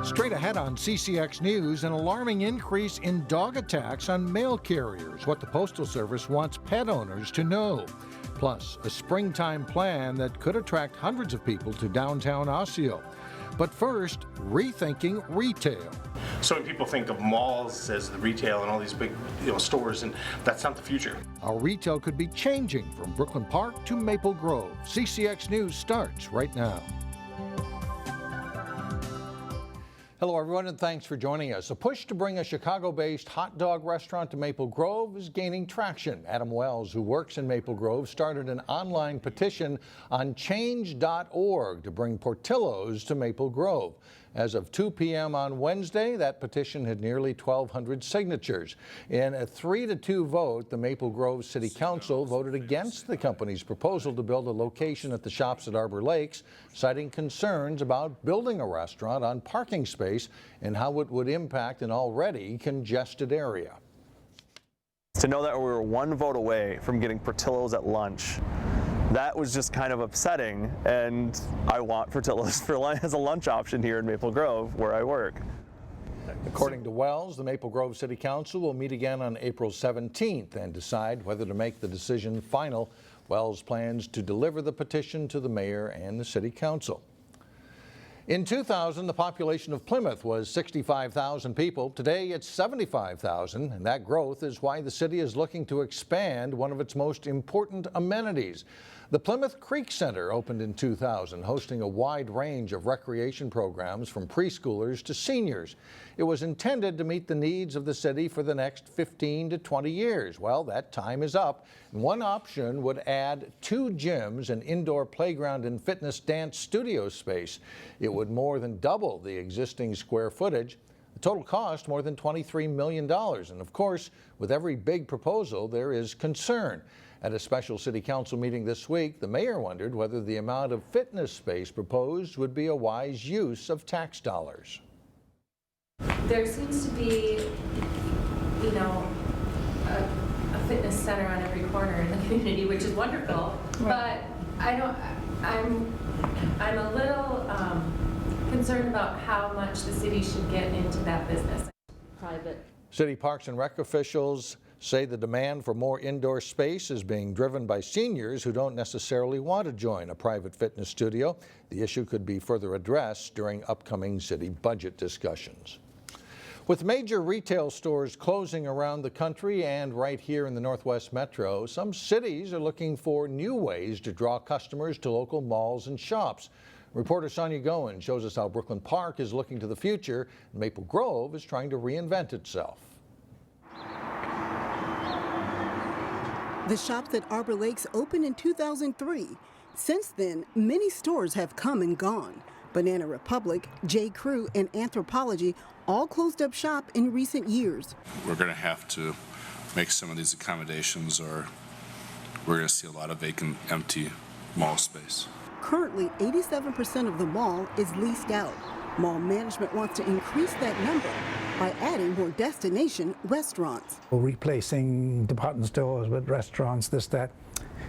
Straight ahead on CCX News, an alarming increase in dog attacks on mail carriers, what the Postal Service wants pet owners to know. Plus, a springtime plan that could attract hundreds of people to downtown Osseo. But first, rethinking retail. So many people think of malls as the retail and all these big stores, and that's not the future. Our retail could be changing from Brooklyn Park to Maple Grove. CCX News starts right now. Hello, everyone, and thanks for joining us. A push to bring a Chicago-based hot dog restaurant to Maple Grove is gaining traction. Adam Wells, who works in Maple Grove, started an online petition on change.org to bring Portillo's to Maple Grove. As of 2 p.m. on Wednesday, that petition had nearly 1,200 signatures. In a 3-2 vote, the Maple Grove City Council voted against the company's proposal to build a location at the shops at Arbor Lakes, citing concerns about building a restaurant on parking space and how it would impact an already congested area. To know that we were one vote away from getting Portillo's at lunch, that was just kind of upsetting, and I want Portillo's as a lunch option here in Maple Grove, where I work. According to Wells, the Maple Grove City Council will meet again on April 17th and decide whether to make the decision final. Wells plans to deliver the petition to the mayor and the city council. In 2000, the population of Plymouth was 65,000 people. Today, it's 75,000, and that growth is why the city is looking to expand one of its most important amenities. The Plymouth Creek Center opened in 2000, hosting a wide range of recreation programs from preschoolers to seniors. It was intended to meet the needs of the city for the next 15 to 20 years. Well, that time is up. One option would add 2 gyms, an indoor playground and fitness dance studio space. It would more than double the existing square footage. The total cost more than $23 million. And of course, with every big proposal, there is concern. At a special city council meeting this week, the mayor wondered whether the amount of fitness space proposed would be a wise use of tax dollars. There seems to be, a fitness center on every corner in the community, which is wonderful. Right. But I'm a little concerned about how much the city should get into that business. Private. City Parks and Rec officials say the demand for more indoor space is being driven by seniors who don't necessarily want to join a private fitness studio. The issue could be further addressed during upcoming city budget discussions. With major retail stores closing around the country and right here in the Northwest Metro, some cities are looking for new ways to draw customers to local malls and shops. Reporter Sonia Goen shows us how Brooklyn Park is looking to the future and Maple Grove is trying to reinvent itself. The shops at Arbor Lakes opened in 2003. Since then, many stores have come and gone. Banana Republic, J. Crew, and Anthropology all closed up shop in recent years. We're going to have to make some of these accommodations, or we're going to see a lot of vacant, empty mall space. Currently, 87% of the mall is leased out. Mall management wants to increase that number by adding more destination restaurants. Replacing department stores with restaurants, this, that.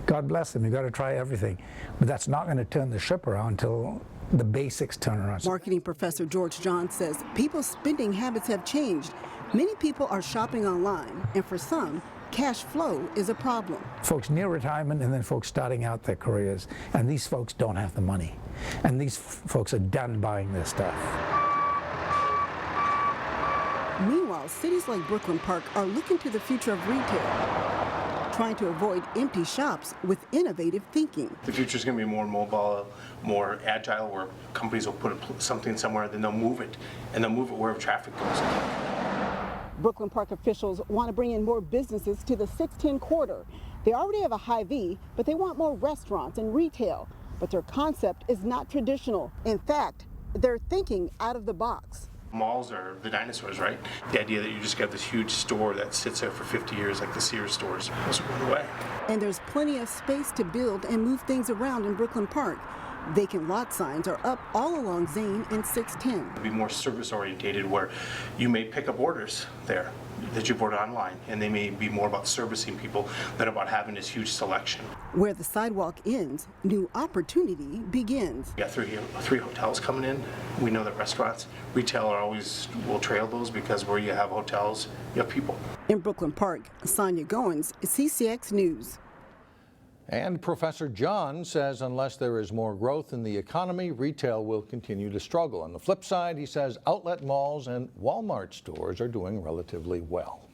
God bless them, you've got to try everything. But that's not going to turn the ship around until the basics turn around. Marketing professor George John says people's spending habits have changed. Many people are shopping online, and for some, cash flow is a problem. Folks near retirement and then folks starting out their careers, and these folks don't have the money. And these folks are done buying this stuff. Meanwhile, cities like Brooklyn Park are looking to the future of retail, trying to avoid empty shops with innovative thinking. The future is going to be more mobile, more agile, where companies will put something somewhere, then they'll move it, and they'll move it wherever traffic goes. Brooklyn Park officials want to bring in more businesses to the 610 corridor. They already have a Hy-Vee, but they want more restaurants and retail. But their concept is not traditional. In fact, they're thinking out of the box. Malls are the dinosaurs, right? The idea that you just got this huge store that sits there for 50 years like the Sears stores, those are going away. And there's plenty of space to build and move things around in Brooklyn Park. Vacant lot signs are up all along Zane and 610. Be more service orientated, where you may pick up orders there. that you've ordered online, and they may be more about servicing people than about having this huge selection. Where the sidewalk ends, new opportunity begins. We got three hotels coming in. We know that restaurants, retail always will trail those, because where you have hotels, you have people. In Brooklyn Park, Sonia Goins, CCX News. And Professor John says unless there is more growth in the economy, retail will continue to struggle. On the flip side, he says outlet malls and Walmart stores are doing relatively well.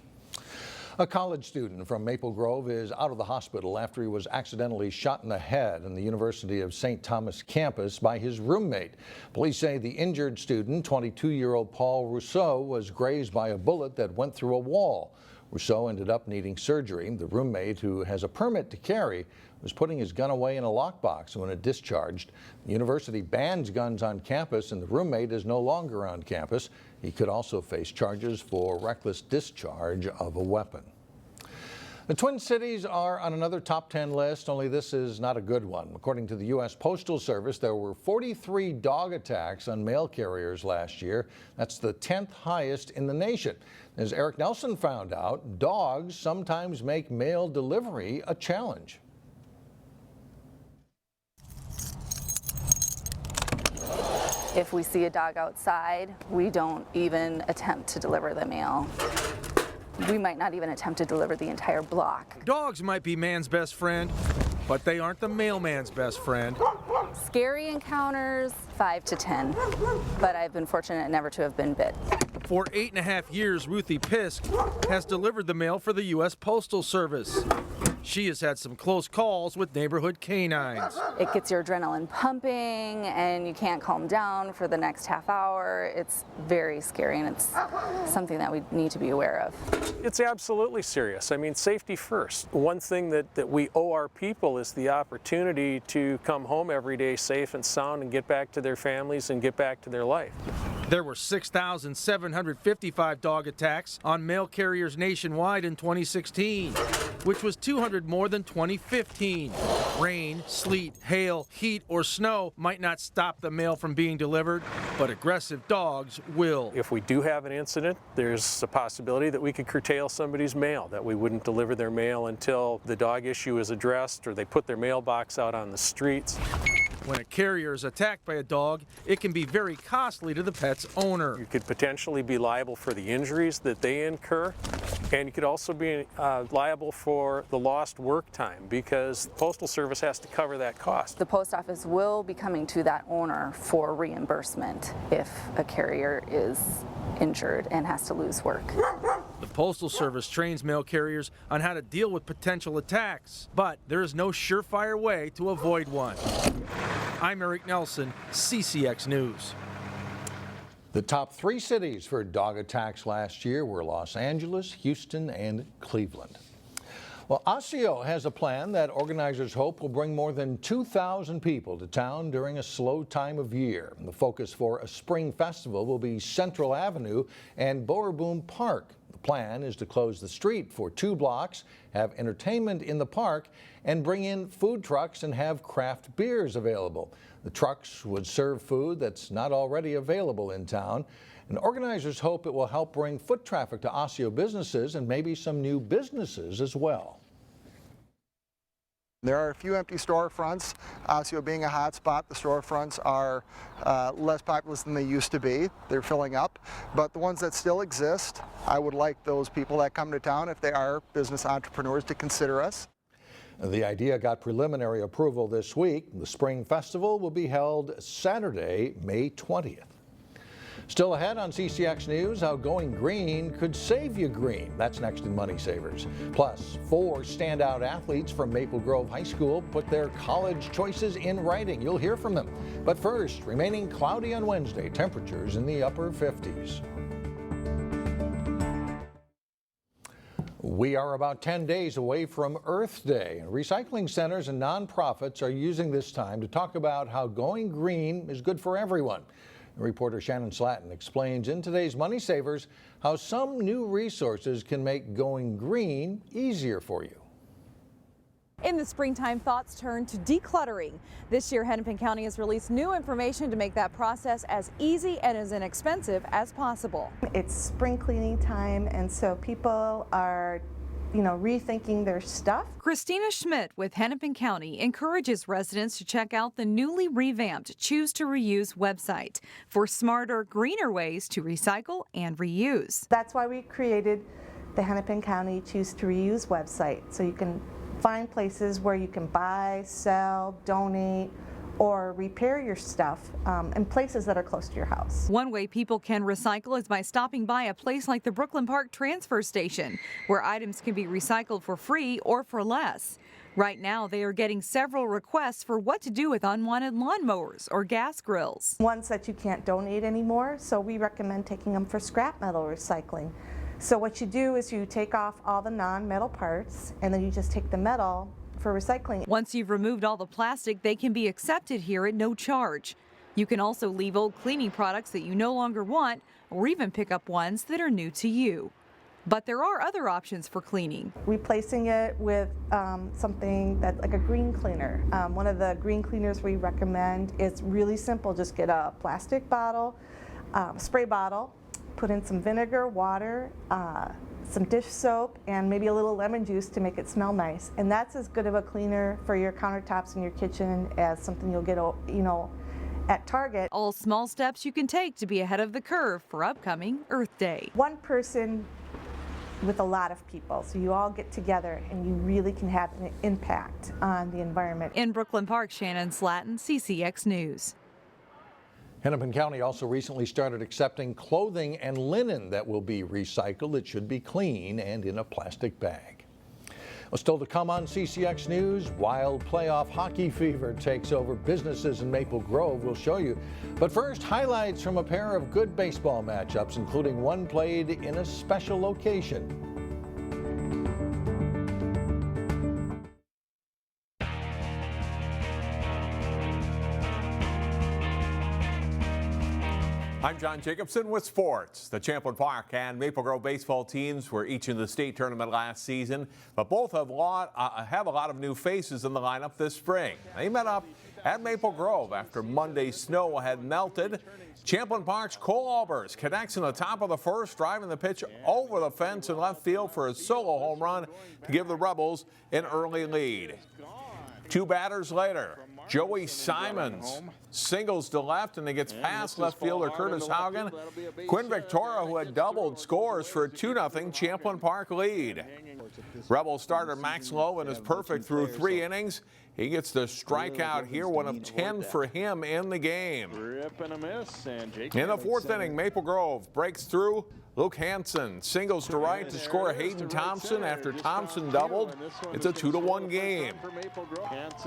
A college student from Maple Grove is out of the hospital after he was accidentally shot in the head in the University of St. Thomas campus by his roommate. Police say the injured student, 22-year-old Paul Rousseau, was grazed by a bullet that went through a wall. Rousseau ended up needing surgery. The roommate, who has a permit to carry, was putting his gun away in a lockbox when it discharged. The university bans guns on campus, and the roommate is no longer on campus. He could also face charges for reckless discharge of a weapon. The Twin Cities are on another top 10 list, only this is not a good one. According to the U.S. Postal Service, there were 43 dog attacks on mail carriers last year. That's the 10th highest in the nation. As Eric Nelson found out, dogs sometimes make mail delivery a challenge. If we see a dog outside, we don't even attempt to deliver the mail. We might not even attempt to deliver the entire block. Dogs might be man's best friend, but they aren't the mailman's best friend. Scary encounters, 5 to 10, but I've been fortunate never to have been bit. For 8.5 years, Ruthie Pisk has delivered the mail for the U.S. Postal Service. She has had some close calls with neighborhood canines. It gets your adrenaline pumping and you can't calm down for the next half hour. It's very scary, and it's something that we need to be aware of. It's absolutely serious. I mean, safety first. One thing that we owe our people is the opportunity to come home every day safe and sound and get back to their families and get back to their life. There were 6,755 dog attacks on mail carriers nationwide in 2016, which was 200 more than 2015. Rain, sleet, hail, heat, or snow might not stop the mail from being delivered, but aggressive dogs will. If we do have an incident, there's a possibility that we could curtail somebody's mail, that we wouldn't deliver their mail until the dog issue is addressed or they put their mailbox out on the streets. When a carrier is attacked by a dog, it can be very costly to the pet's owner. You could potentially be liable for the injuries that they incur, and you could also be liable for the lost work time, because the Postal Service has to cover that cost. The post office will be coming to that owner for reimbursement if a carrier is injured and has to lose work. The Postal Service trains mail carriers on how to deal with potential attacks, but there is no surefire way to avoid one. I'm Eric Nelson, CCX News. The top 3 cities for dog attacks last year were Los Angeles, Houston, and Cleveland. Well, Osseo has a plan that organizers hope will bring more than 2,000 people to town during a slow time of year. The focus for a spring festival will be Central Avenue and Bowerboom Park. The plan is to close the street for 2 blocks, have entertainment in the park, and bring in food trucks and have craft beers available. The trucks would serve food that's not already available in town. And organizers hope it will help bring foot traffic to Osseo businesses and maybe some new businesses as well. There are a few empty storefronts. Osseo being a hot spot, the storefronts are less populous than they used to be. They're filling up, but the ones that still exist, I would like those people that come to town, if they are business entrepreneurs, to consider us. The idea got preliminary approval this week. The Spring Festival will be held Saturday, May 20th. Still ahead on CCX News, how going green could save you green. That's next in Money Savers. Plus, 4 standout athletes from Maple Grove High School put their college choices in writing. You'll hear from them. But first, remaining cloudy on Wednesday, temperatures in the upper 50s. We are about 10 days away from Earth Day. Recycling centers and nonprofits are using this time to talk about how going green is good for everyone. Reporter Shannon Slatton explains in today's Money Savers how some new resources can make going green easier for you. In the springtime, thoughts turn to decluttering. This year, Hennepin County has released new information to make that process as easy and as inexpensive as possible. It's spring cleaning time, and so people are rethinking their stuff. Christina Schmidt with Hennepin County encourages residents to check out the newly revamped Choose to Reuse website for smarter, greener ways to recycle and reuse. That's why we created the Hennepin County Choose to Reuse website, so you can find places where you can buy, sell, donate, or repair your stuff in places that are close to your house. One way people can recycle is by stopping by a place like the Brooklyn Park Transfer Station, where items can be recycled for free or for less. Right now, they are getting several requests for what to do with unwanted lawnmowers or gas grills. Ones that you can't donate anymore, so we recommend taking them for scrap metal recycling. So what you do is you take off all the non-metal parts, and then you just take the metal for recycling. Once you've removed all the plastic, they can be accepted here at no charge. You can also leave old cleaning products that you no longer want, or even pick up ones that are new to you. But there are other options for cleaning. Replacing it with something that's like a green cleaner. One of the green cleaners we recommend is really simple. Just get a plastic bottle, spray bottle, put in some vinegar, water, some dish soap, and maybe a little lemon juice to make it smell nice. And that's as good of a cleaner for your countertops in your kitchen as something you'll get, at Target. All small steps you can take to be ahead of the curve for upcoming Earth Day. One person with a lot of people, so you all get together and you really can have an impact on the environment. In Brooklyn Park, Shannon Slatton, CCX News. Hennepin County also recently started accepting clothing and linen that will be recycled. It should be clean and in a plastic bag. Well, still to come on CCX News, wild playoff hockey fever takes over businesses in Maple Grove. We'll show you. But first, highlights from a pair of good baseball matchups, including one played in a special location. I'm John Jacobson with sports. The Champlin Park and Maple Grove baseball teams were each in the state tournament last season, but both have a lot of new faces in the lineup this spring. They met up at Maple Grove after Monday's snow had melted. Champlin Park's Cole Albers connects in the top of the first, driving the pitch over the fence in left field for a solo home run to give the Rebels an early lead. Two batters later, Joey Simons singles to left, and it gets past left fielder Curtis Haugen. Quinn Victoria, who had doubled, scores for a 2-0 Champlin Park lead. Rebel starter Max Lowen is perfect through 3 innings. He gets the strikeout here, one of 10 for him in the game. In the fourth inning, Maple Grove breaks through. Luke Hansen singles to right to score Hayden Thompson after Thompson doubled. It's a 2-1 game.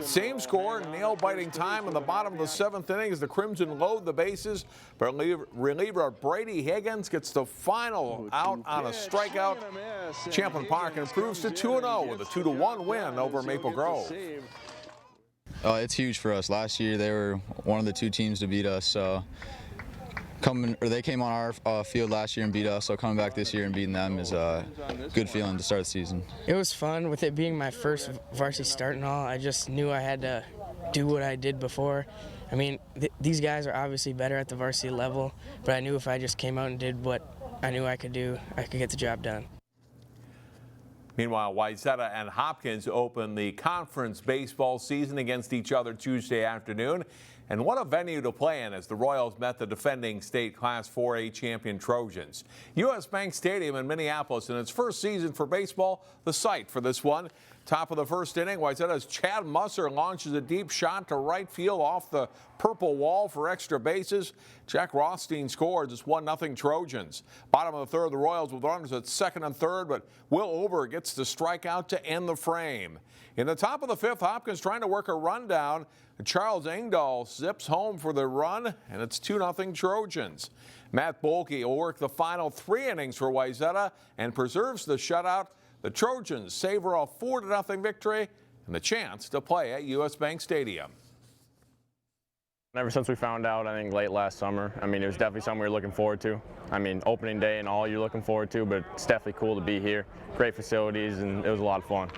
Same score, nail-biting time in the bottom of the 7th inning as the Crimson load the bases. But reliever Brady Higgins gets the final out on a strikeout. Champlin Park improves to 2-0 with a 2-1 win over Maple Grove. It's huge for us. Last year they were one of the 2 teams to beat us. They came on our field last year and beat us, so coming back this year and beating them is a good feeling to start the season. It was fun. With it being my first varsity start and all, I just knew I had to do what I did before. I mean, these guys are obviously better at the varsity level, but I knew if I just came out and did what I knew I could do, I could get the job done. Meanwhile, Wayzata and Hopkins open the conference baseball season against each other Tuesday afternoon. And what a venue to play in as the Royals met the defending state Class 4A champion Trojans. U.S. Bank Stadium in Minneapolis in its first season for baseball, the site for this one. Top of the first inning, Wayzata's Chad Musser launches a deep shot to right field off the purple wall for extra bases. Jack Rothstein scores. It's 1-0 Trojans. Bottom of the third, the Royals with runners at second and third, but Will Ober gets the strikeout to end the frame. In the top of the 5th, Hopkins trying to work a rundown. Charles Engdahl zips home for the run, and it's 2-0 Trojans. Matt Bolke will work the final 3 innings for Wayzata and preserves the shutout. The Trojans savor a 4-0 victory and the chance to play at U.S. Bank Stadium. Ever since we found out, I think late last summer, I mean, it was definitely something we were looking forward to. I mean, opening day and all you're looking forward to, but it's definitely cool to be here. Great facilities, and it was a lot of fun.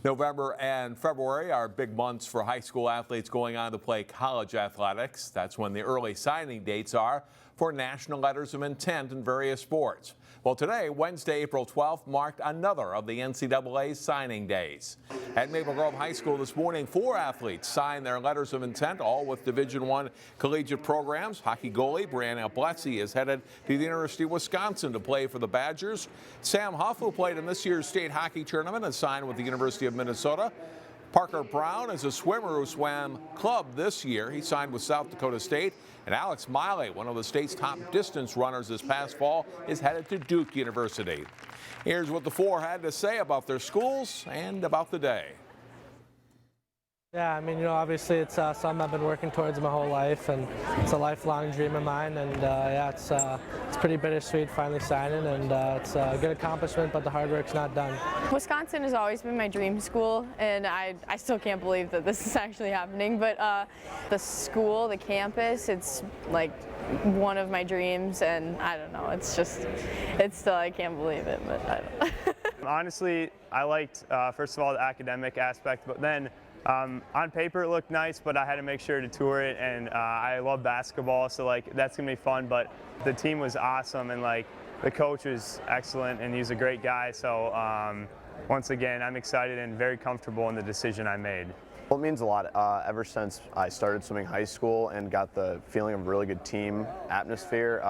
November and February are big months for high school athletes going on to play college athletics. That's when the early signing dates are for national letters of intent in various sports. Well, today, Wednesday, April 12th, marked another of the NCAA's signing days. At Maple Grove High School this morning, 4 athletes signed their letters of intent, all with Division I collegiate programs. Hockey goalie Brianna Blessy is headed to the University of Wisconsin to play for the Badgers. Sam Huff, who played in this year's state hockey tournament, has signed with the University of Minnesota. Parker Brown is a swimmer who swam club this year. He signed with South Dakota State. And Alex Miley, one of the state's top distance runners this past fall, is headed to Duke University. Here's what the 4 had to say about their schools and about the day. Yeah, I mean, obviously it's something I've been working towards my whole life, and it's a lifelong dream of mine, and yeah, it's pretty bittersweet finally signing, and it's a good accomplishment, but the hard work's not done. Wisconsin has always been my dream school, and I still can't believe that this is actually happening, but the school, the campus, it's like one of my dreams, and I don't know, it's still, I can't believe it, but I don't know. Honestly, I liked, first of all, the academic aspect, but then on paper it looked nice, but I had to make sure to tour it, and I love basketball, so like that's gonna be fun. But the team was awesome, and like the coach was excellent, and he's a great guy. So once again, I'm excited and very comfortable in the decision I made. Well, it means a lot. Ever since I started swimming high school and got the feeling of a really good team atmosphere,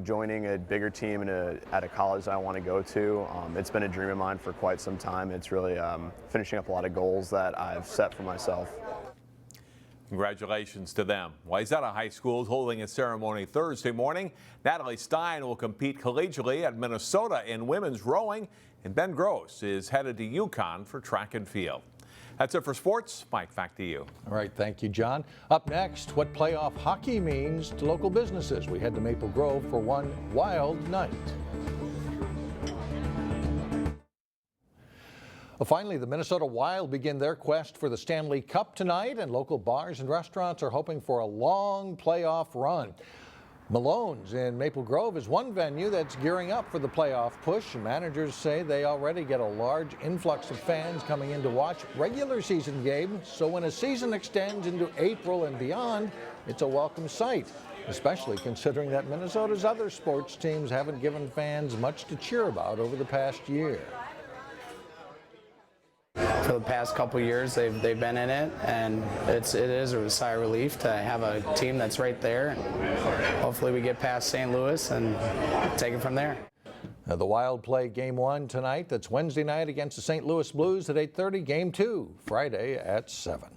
joining a bigger team at a college that I want to go to, it's been a dream of mine for quite some time. It's really finishing up a lot of goals that I've set for myself. Congratulations to them. Wayzata High School is holding a ceremony Thursday morning. Natalie Stein will compete collegiately at Minnesota in women's rowing, and Ben Gross is headed to Yukon for track and field. That's it for sports. Mike, back to you. All right, thank you, John. Up next, what playoff hockey means to local businesses. We head to Maple Grove for one wild night. Well, finally, the Minnesota Wild begin their quest for the Stanley Cup tonight, and local bars and restaurants are hoping for a long playoff run. Malone's in Maple Grove is one venue that's gearing up for the playoff push. Managers say they already get a large influx of fans coming in to watch regular season games, so when a season extends into April and beyond, it's a welcome sight, especially considering that Minnesota's other sports teams haven't given fans much to cheer about over the past year. For the past couple years, they've been in it, and it is a sigh of relief to have a team that's right there. Hopefully we get past St. Louis and take it from there. Now, the Wild play Game 1 tonight. That's Wednesday night against the St. Louis Blues at 8:30. Game 2 Friday at 7.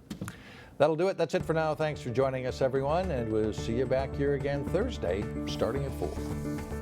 That'll do it. That's it for now. Thanks for joining us, everyone, and we'll see you back here again Thursday starting at 4.